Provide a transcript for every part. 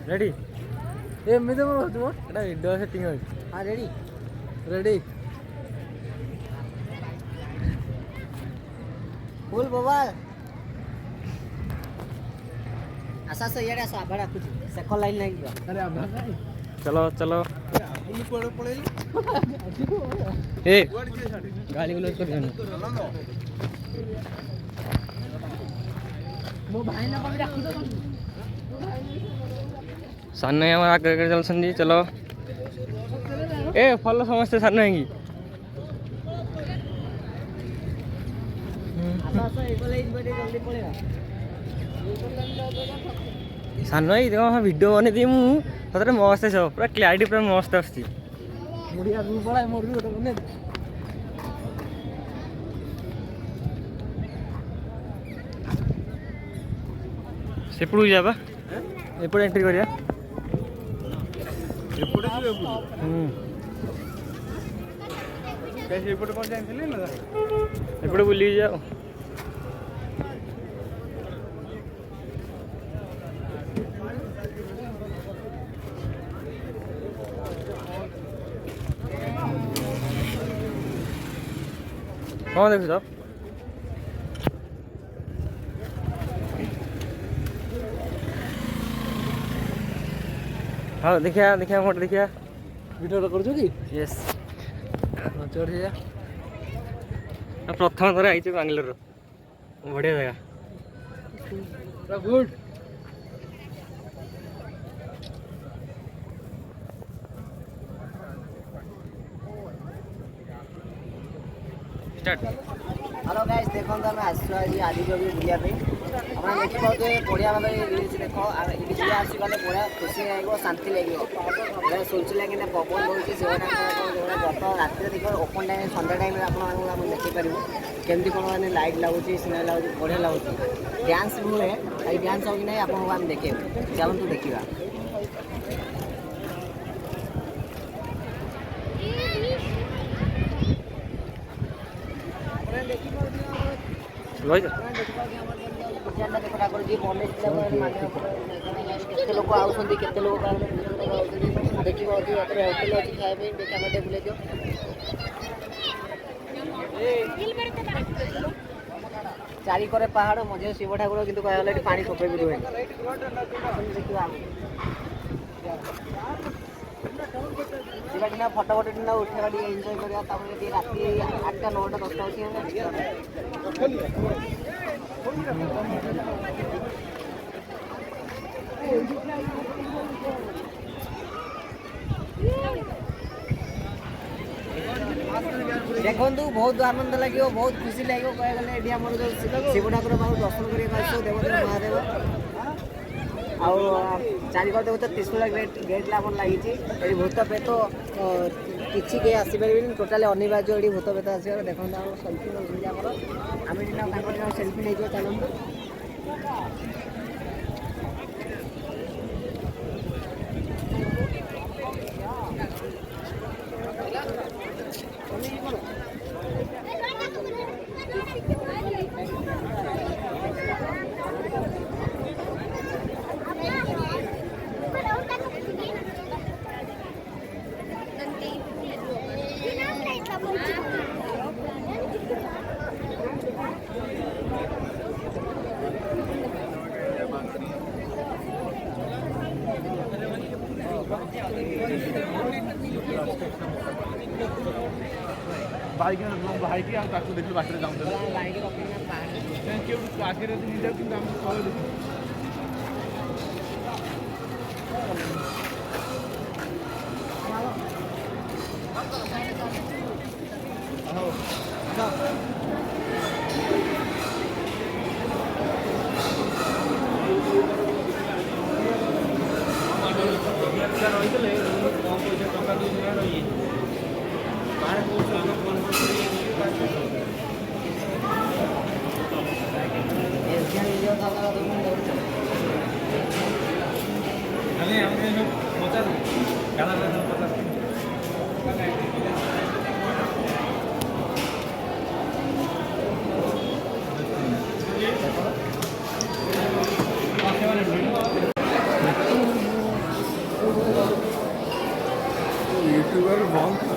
Ready ए मी तो बोलतो एटा video setting है हां रेडी रेडी फुल बोबाल आसा से यार आसा बड़ा कुछ सेकंड लाइन नहीं अरे आभा चलो चलो ये कोड़ पड़े ए गाली गुलो कर देना मो भाई ना कभी रख दो सामने हमारा आगे चल संजी चलो ए फॉलो समझते सामने आएंगी सान भाई देखो हाँ वीडियो बने दी मुझे मस्त है पूरा क्लैरिटी पूरा मस्त आसती सेपड़ू जाबा एपटे एंट्री करिया एपटे कौन जाइए ना एपटे बुली जाओ कौन देखो साहब हाँ देखिया देखिया फोटो देखिया वीडियो रिकॉर्ड कर कि यस चढ़ जा प्रथम थर आई बांग्लोर बढ़िया जगह गुड स्टार्ट हेलो गाइस देखो तो मैं आसु आज आदि जो भी बुलिया पे अपन देखि बहुत बढ़िया भाबे रील्स देखो इडी जे आसी गले बढ़िया खुशी आइबो शांति लागियो ए सोच लागे ना पवन होची सेवना जोड़ा गत रात देखो ओपन टाइम संडे टाइम आपण हम देखि परिबो केमती कोन माने लाइट लागुची सिग्नल लागुची बढ़िया लागुची डांस हुए आई डांस हो कि नहीं आपण हम देखे चलन तो देखिबा लोई केते लोक आउछंती केते लोक देखिबो होटल अछि खाइबे बेटा बटे बुले दियो चारि करे पहाड़ मझे शिव ठाकुर किंतु कहले एठी पानी टोपे भी रुहे देखिबा शिवाजी ना फोटो फोटो ना उठेबा डी एन्जॉय करिया तापर डी राती 8टा 9टा 10टा अछि देखु बहुत आनंद लगे बहुत खुशी लगे कह गले आम जो शिव ठाकुर बाबू दर्शन कर देवदेव महादेव आउ चारिकर देव तो त्रिशूल गेट लगी भूत पेत किसी कहीं आसपारे टोटाली अनिवार्य ये भूत पेत आस देखो सेल्फी आम सेल्फी नहीं चलते बाइक भाई आपको देखिए बाटर जाऊँ आगे नहीं जाओ कि रही कम पैसा टका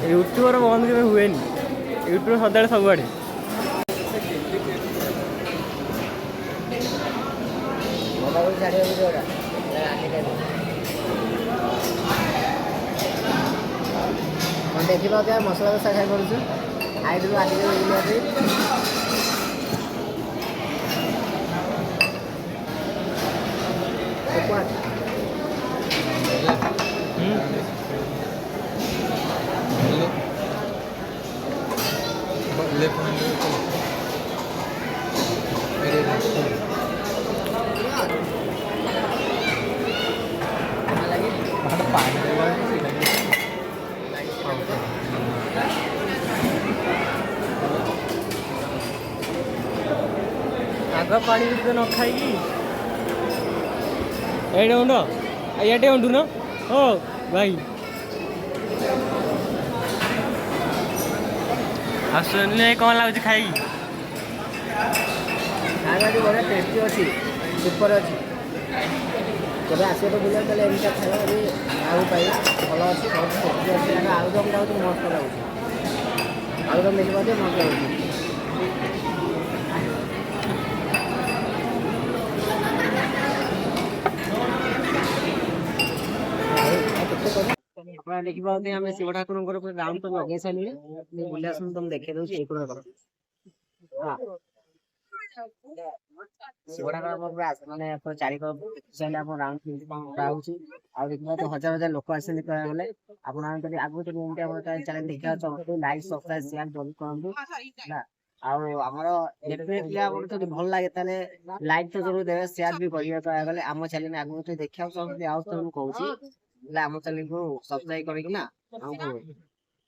यूट्यूबर बंद के हुए यूट्यूब सदा सबुआड़े देखा मसला दोसा खाई पड़ू आईलू आदि आग पानी न खाई ये उंड ये उंडू न हो भाई आसुनी कौन लगुच खाई खाना बड़ा टेस्टी अच्छी सुपर अच्छी जब आसे तो बुला तेल एमती खाଇବା भी आलू पाई भल अच्छी सब टेस्टी अच्छी आलुदमटा हूँ मस्त लगुच आलुदम देखा मस्त लगुच देखिए आम शिव ठाकुर राउंड तो लगे सारे बुला तुम देखे दो शिव ठाकुर मैंने चारिक राउंड देखा तो हजार हजार लोक आगे आगु चैनल देखा लाइक सब्सक्राइब शेयर जरूर करूँ आमर डेफिनेटली भल लगे लाइक तो जरूर देवे शेयर भी करेंगे आम चैनल आगु देखा कहूँ आम चैनल को सब्सक्राइब करना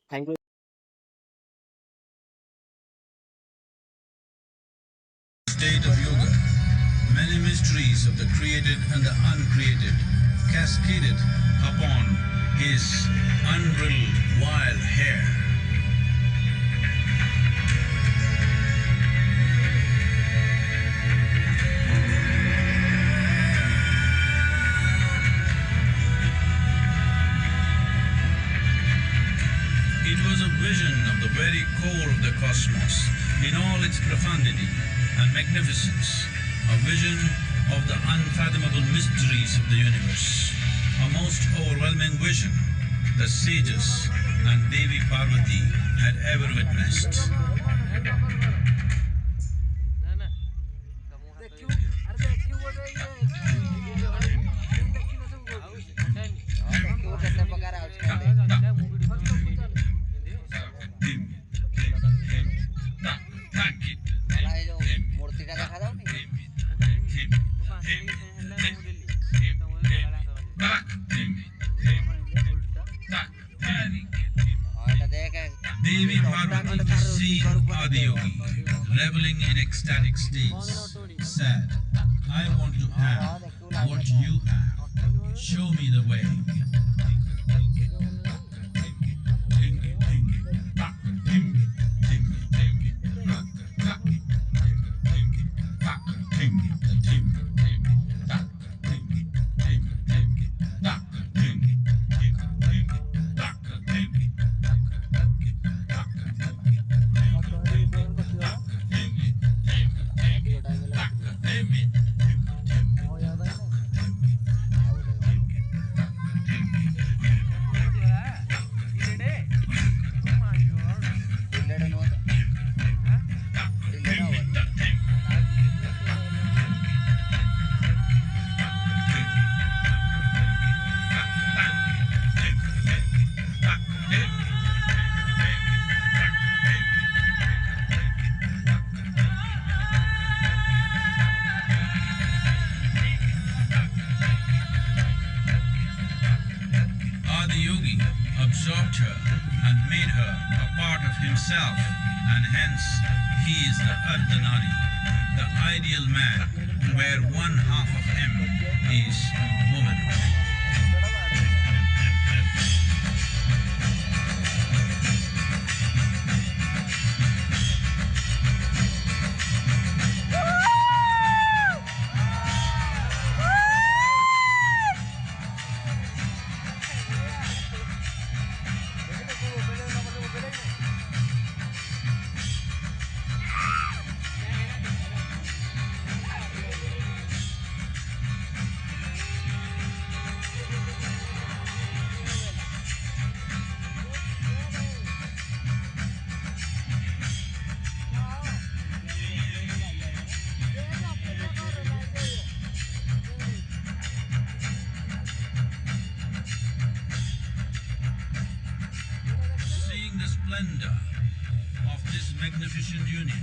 thank you State of yoga, many mysteries of the created and the uncreated cascaded upon his unbridled wild hair. It was a vision of the very core of the cosmos in all its profundity and magnificence, a vision of the unfathomable mysteries of the universe, a most overwhelming vision the sages and Devi Parvati had ever witnessed. Devi Parvati was seeing Adiyogi, reveling in ecstatic states, said, I want to have what you have. Show me the way. Adiyogi absorbed her and made her a part of himself, and hence he is the Ardhanari, the ideal man, where one half of him is woman. splendor of this magnificent union,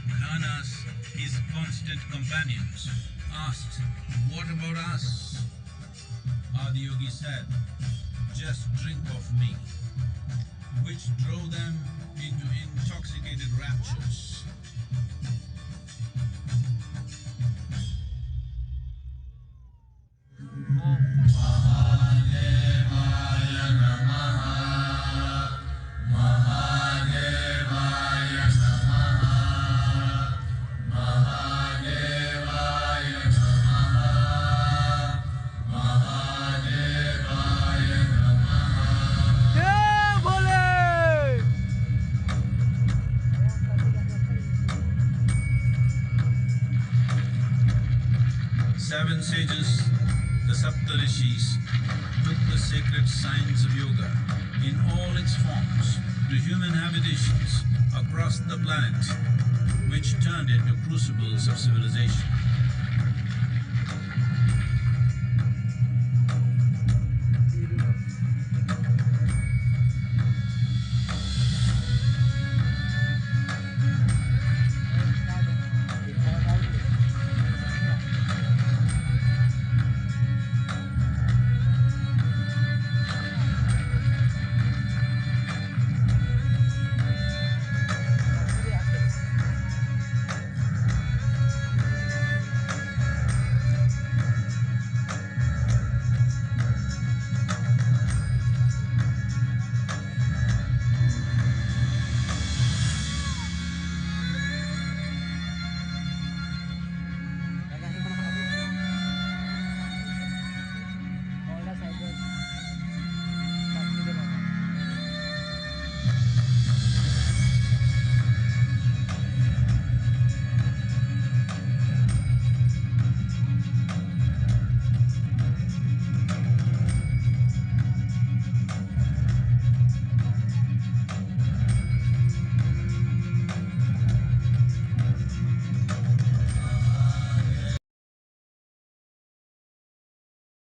Ghanas, his constant companions, asked, "What about us?" Adiyogi said, "Just drink of me," which drove them into intoxicated raptures. Seven sages, the Saptarishis, took the sacred science of yoga in all its forms to human habitations across the planet, which turned into crucibles of civilization.